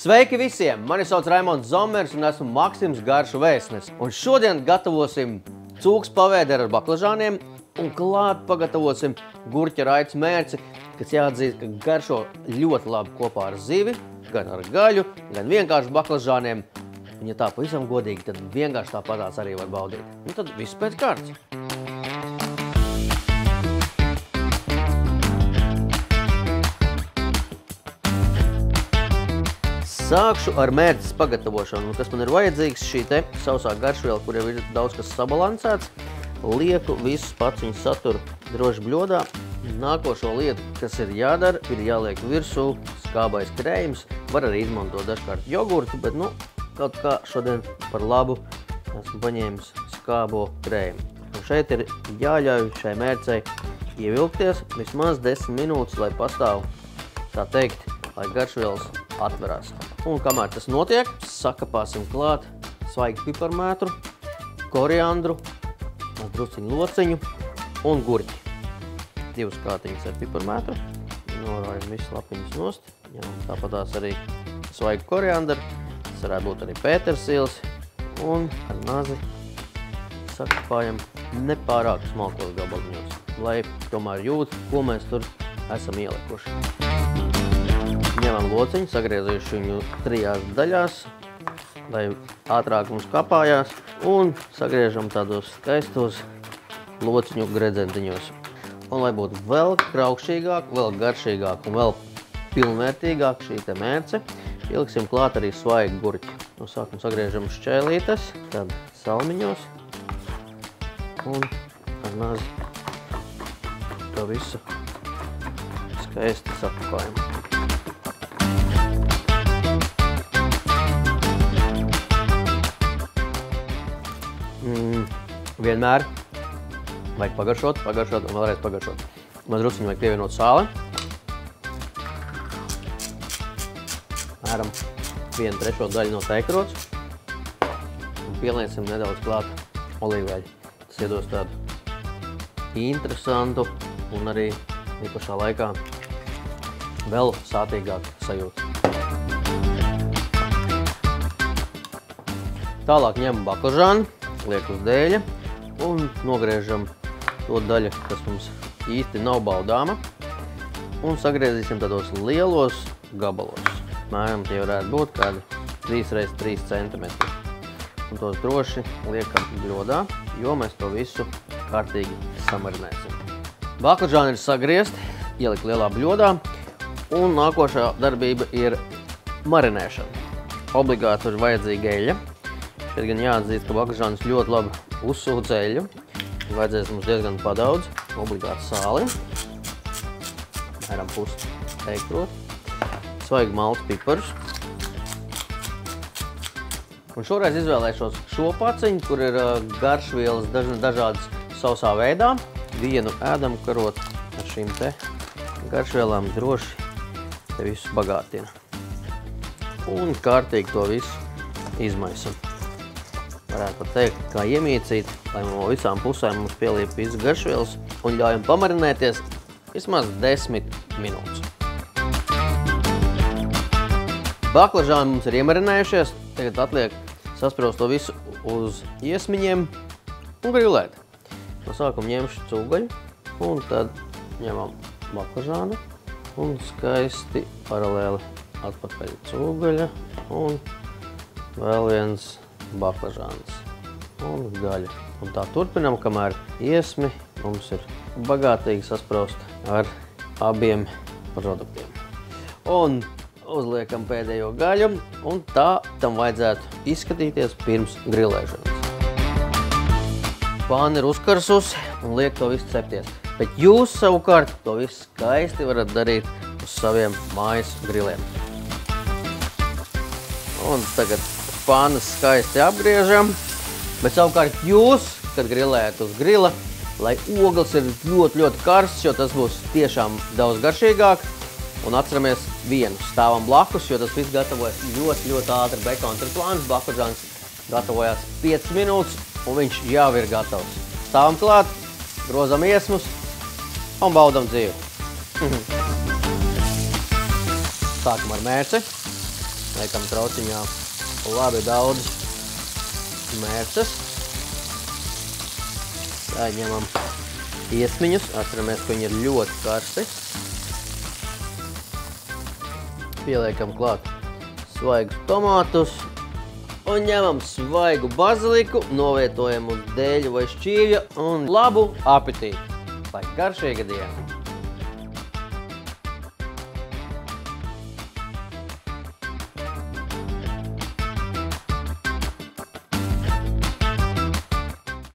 Sveiki visiem! Mani sauc Raimonds Zomers un esmu Maksims garšu vēstnes. Un šodien gatavosim cūkas pavēderi ar baklažāniem un klāt pagatavosim gurķa raitas mērci, kas jāatzīst, ka garšo ļoti labi kopā ar zivi, gan ar gaļu, gan vienkārši baklažāniem. Un ja tā pavisam godīgi, tad vienkārši tāpatās arī var baudīt. Un tad viss pēc kārtas. Sākšu ar mērces pagatavošanu, kas man ir vajadzīgs šī te sausā garšviela, kur jau ir daudz kas sabalansēts. Lieku visus paciņu saturu droši bļodā. Nākošo lietu, kas ir jādara, ir jāliek virsū skābais krējums. Var arī izmantot dažkārt jogurtu, bet kaut kā šodien par labu esmu paņēmis skābo krējumu. Un šeit ir jāļauj šai mērcei ievilkties vismaz 10 minūtes, lai pastāv, tā teikt, lai garšvielas atverās. Un kamēr tas notiek, sakapāsim klāt svaigu piparmētru, koriandru, drusciņu lociņu un gurķi. 2 kātiņas ar piparmētru. Norājam visu lapiņas nost. Tāpatās arī svaigu koriandru. Tas varētu būt arī pētersils. Un ar nazi sakapājam nepārāk smalkos gabaliņos, lai tomēr jūt, ko mēs tur esam ielikuši. Ņemam lociņu, sagriezīšu viņu 3 daļās, lai ātrāk mums kapājās, un sagriežam tādos skaistos lociņu gredzentiņos. Un lai būtu vēl kraukšķīgāk, vēl garšīgāk un vēl pilnvērtīgāk šī te mērce, ieliksim klāt arī svaigu gurķi. No sākuma sagriežam šķēlītes, tad salmiņos un ar nazi to visu skaisti sakapājam. Vienmēr vajag pagaršot un vēlreiz pagaršot. Mazruciņu vajag pievienot sāli. Mēram 1/3 daļu no teikrots. Un pieliesim nedaudz klāt olīveļu. Tas iedos tādu interesantu un arī īpašā laikā vēl sātīgāku sajūtu. Tālāk ņemam baklažānu, liek uz dēļa un nogriežam to daļu, kas mums īsti nav baudāma. Un sagriezīsim tādos lielos gabalos. Mēram tie varētu būt kādi 3x3 cm. Un tos droši liekam bļodā, jo mēs to visu kārtīgi samarinēsim. Baklažāni ir sagriezti, ielikt lielā bļodā. Un nākošā darbība ir marinēšana. Obligāti ir vajadzīga eļļa. Šeit gan jāatzīst, ka baklažānis ļoti labi uzsūc eļļu. Vajadzēs mums diezgan padaudz, obligāti sāli. Mēram pusi teiktrot. Svaigu maltu piparus. Un šoreiz izvēlēšos šo paciņu, kur ir garšvielas dažādas sausā veidā. Vienu ēdamu karot ar šīm te garšvielām droši te visu bagātina. Un kārtīgi to visu izmaisam. Varētu pat teikt, kā iemīcīt, lai no visām pusēm mums pieliep visu garšvielas un ļaujam pamarinēties vismaz 10 minūtes. Baklažāni mums ir iemarinējušies, tagad atliek saspraust to visu uz iesmiņiem un grilēt. No sākuma ņemšu cūgaļu un tad ņemam baklažānu un skaisti paralēli atpakaļ cūgaļa un vēl viens baklažāns un gaļa. Un tā turpinam, kamēr iesmi mums ir bagātīgi saspraust ar abiem produktiem. Un uzliekam pēdējo gaļu, un tā tam vajadzētu izskatīties pirms grilēšanas. Pāna ir uzkarsusi un liek to visu cepties. Bet jūs savukārt to visu skaisti varat darīt uz saviem mājas griliem. Un tagad pānas skaisti apgriežam, bet savukārt jūs, kad grilējat uz grila, lai ogles ir ļoti karsts, jo tas būs tiešām daudz garšīgāk. Un atceramies vienu, stāvam blakus, jo tas viss gatavojas ļoti ātri. Bekons ir plāns, baklažāns gatavojās 5 minūtes, un viņš jau ir gatavs. Stāvam klāt, grozam iesmus un baudam dzīvi. Sākam ar mērci. Liekam trauciņā labi daudz mērces. Tā ņemam iesmiņus. Atceramies, ka viņi ir ļoti karsti. Pieliekam klāt svaigus tomātus. Un ņemam svaigu baziliku, novietojam uz dēļu vai šķīvja un labu apetīti. Lai garšīga diena!